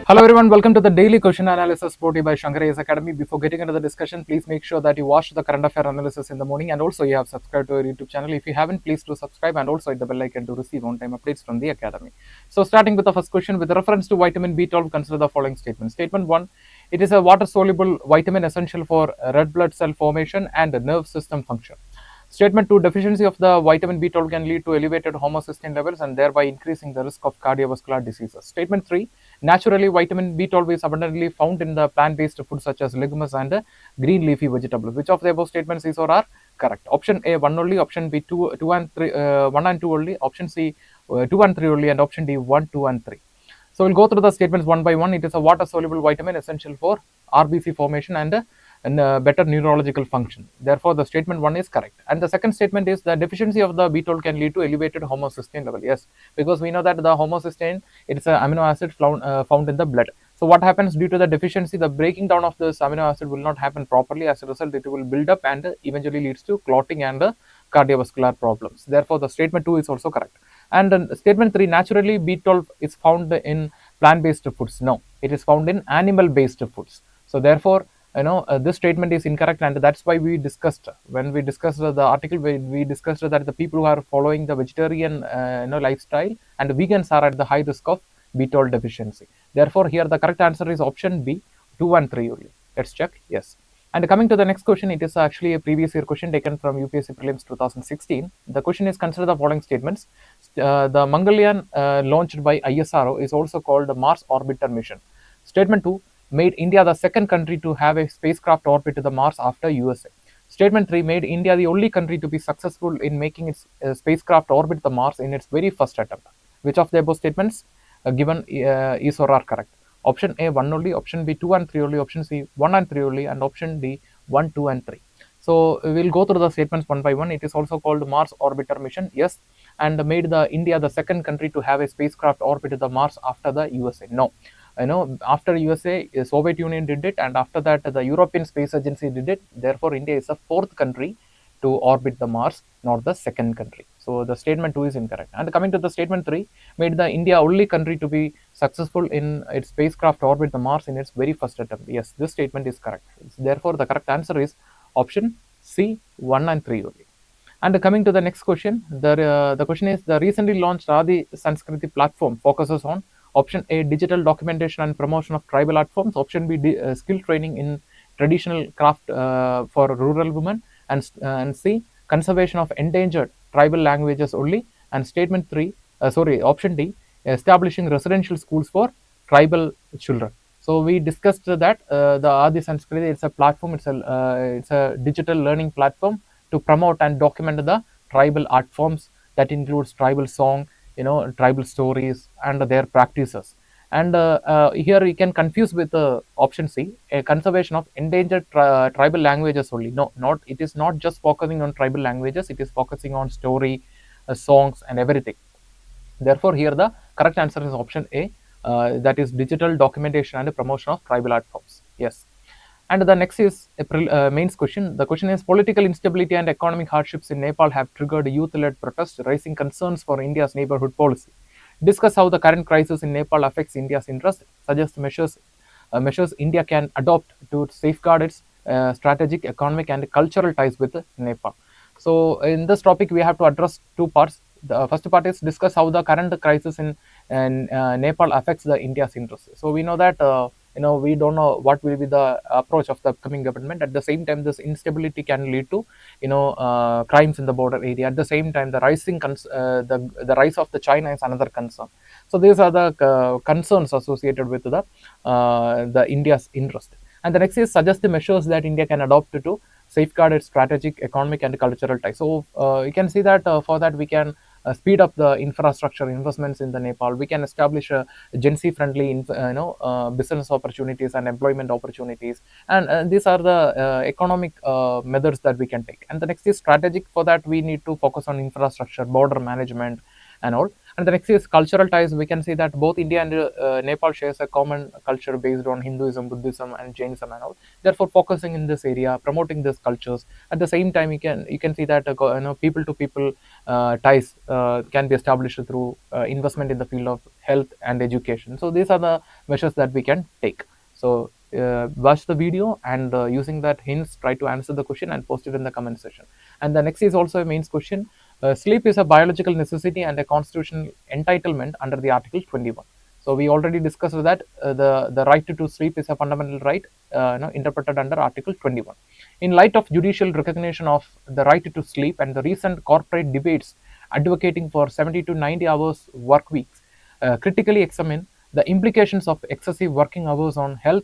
Hello everyone, welcome to the daily question analysis brought to you by Shankar IAS Academy. Before getting into the discussion, please make sure that you watch the current affair analysis in the morning and also you have subscribed to our YouTube channel. If you haven't, please do subscribe and also hit the bell icon to receive on-time updates from the Academy. So starting with the first question, with reference to vitamin B12, consider the following statement. Statement 1, it is a water-soluble vitamin essential for red blood cell formation and nerve system function. Statement 2, deficiency of the vitamin B12 can lead to elevated homocysteine levels and thereby increasing the risk of cardiovascular diseases. Statement 3, naturally vitamin B12 is abundantly found in the plant-based foods such as legumes and green leafy vegetables. Which of the above statements is or are correct? Option A, 1 only, option B, 2 and 3, 1 and 2 only, option C, 2 and 3 only, and option D, 1, 2 and 3. So we'll go through the statements one by one. It is a water-soluble vitamin essential for RBC formation and better neurological function. Therefore, the statement 1 is correct. And the second statement is the deficiency of the B12 can lead to elevated homocysteine level. Yes, because we know that the homocysteine, it's an amino acid found in the blood. So what happens due to the deficiency? The breaking down of this amino acid will not happen properly. As a result, it will build up and eventually leads to clotting and cardiovascular problems. Therefore, the statement 2 is also correct. And statement 3, naturally B12 is found in plant-based foods. No, it is found in animal-based foods. So therefore, this statement is incorrect, and that's why we discussed, when we discussed the article, we discussed that the people who are following the vegetarian lifestyle and vegans are at the high risk of B12 deficiency. Therefore, here the correct answer is option B, 2 and 3 only. Let's check. Yes. And coming to the next question, it is actually a previous year question taken from UPSC Prelims 2016. The question is, consider the following statements. The Mongolian launched by ISRO is also called the Mars Orbiter mission. Statement 2, made India the second country to have a spacecraft orbit to the Mars after USA. Statement 3, made India the only country to be successful in making its spacecraft orbit the Mars in its very first attempt. Which of the above statements given is or are correct? Option A, 1 only, option B, 2 and 3 only, option C, 1 and 3 only, and option D, 1, 2 and 3. So we'll go through the statements one by one. It is also called Mars Orbiter mission, yes, and made the India the second country to have a spacecraft orbit to the Mars after the USA. No, after USA, Soviet Union did it, and after that the European Space Agency did it. Therefore, India is the fourth country to orbit the Mars, not the second country. So the statement 2 is incorrect. And coming to the statement 3, made the India only country to be successful in its spacecraft orbit the Mars in its very first attempt. Yes, this statement is correct. Therefore, the correct answer is option C, 1 and 3 only. And coming to the next question, the question is, the recently launched Adi Sanskriti platform focuses on option A, digital documentation and promotion of tribal art forms, option B, skill training in traditional craft for rural women, and C, conservation of endangered tribal languages only, and statement 3, option D, establishing residential schools for tribal children. So we discussed that the Adi Sanskriti, it's a platform, it's a digital learning platform to promote and document the tribal art forms that includes tribal song, tribal stories and their practices. And here you can confuse with option C, a conservation of endangered tribal languages only. No, not, it is not just focusing on tribal languages, it is focusing on story, songs and everything. Therefore, here the correct answer is option A, that is digital documentation and promotion of tribal art forms. Yes. And the next is a mains question. The question is, political instability and economic hardships in Nepal have triggered youth-led protests, raising concerns for India's neighborhood policy. Discuss how the current crisis in Nepal affects India's interest. Suggest measures India can adopt to safeguard its strategic, economic, and cultural ties with Nepal. So in this topic, we have to address two parts. The first part is discuss how the current crisis in Nepal affects the India's interest. So we know that we don't know what will be the approach of the upcoming government. At the same time, this instability can lead to crimes in the border area. At the same time, the the rise of the China is another concern. So these are the concerns associated with the India's interest. And the next is, suggest the measures that India can adopt to safeguard its strategic, economic, and cultural ties. So you can see that for that we can speed up the infrastructure investments in the Nepal. We can establish a Gen Z friendly business opportunities and employment opportunities, and these are the economic methods that we can take. And the next is strategic. For that we need to focus on infrastructure, border management and all. And the next is cultural ties. We can see that both India and Nepal shares a common culture based on Hinduism, Buddhism, and Jainism and all. Therefore, focusing in this area, promoting these cultures. At the same time, you can see that people to people ties can be established through investment in the field of health and education. So these are the measures that we can take. So watch the video and using that hints try to answer the question and post it in the comment section. And the next is also a mains question. Sleep is a biological necessity and a constitutional entitlement under the Article 21. So we already discussed that the right to sleep is a fundamental right, interpreted under Article 21. In light of judicial recognition of the right to sleep and the recent corporate debates advocating for 70 to 90 hours work weeks, critically examine the implications of excessive working hours on health,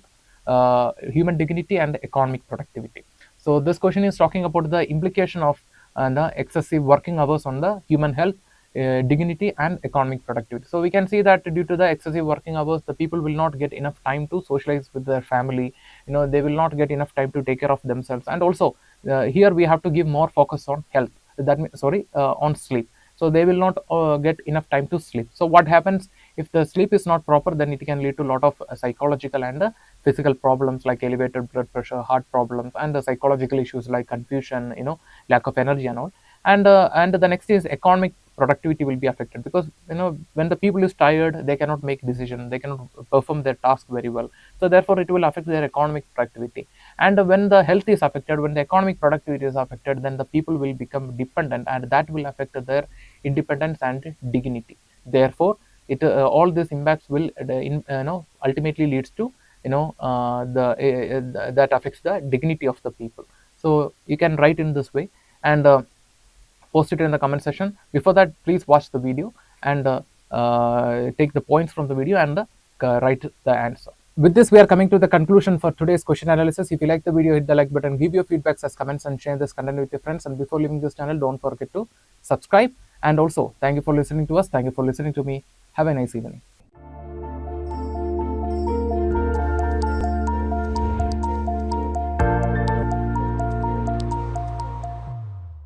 human dignity, and economic productivity. So this question is talking about the implication of the excessive working hours on the human health, dignity, and economic productivity. So we can see that due to the excessive working hours, the people will not get enough time to socialize with their family. They will not get enough time to take care of themselves. And also here we have to give more focus on health. That means, sorry, on sleep. So they will not get enough time to sleep. So what happens if the sleep is not proper? Then it can lead to a lot of psychological and physical problems like elevated blood pressure, heart problems, and the psychological issues like confusion, lack of energy and all. And the next is economic productivity will be affected, because when the people is tired, they cannot make decision, they cannot perform their task very well. So therefore it will affect their economic productivity. And when the health is affected, when the economic productivity is affected, then the people will become dependent, and that will affect their independence and dignity. Therefore it all these impacts will ultimately leads to that affects the dignity of the people. So you can write in this way and post it in the comment section. Before that, please watch the video and take the points from the video and write the answer. With this, we are coming to the conclusion for today's question analysis. If you like the video, hit the like button, give your feedbacks as comments, and share this content with your friends. And before leaving this channel, don't forget to subscribe. And also, thank you for listening to us. Thank you for listening to me. Have a nice evening.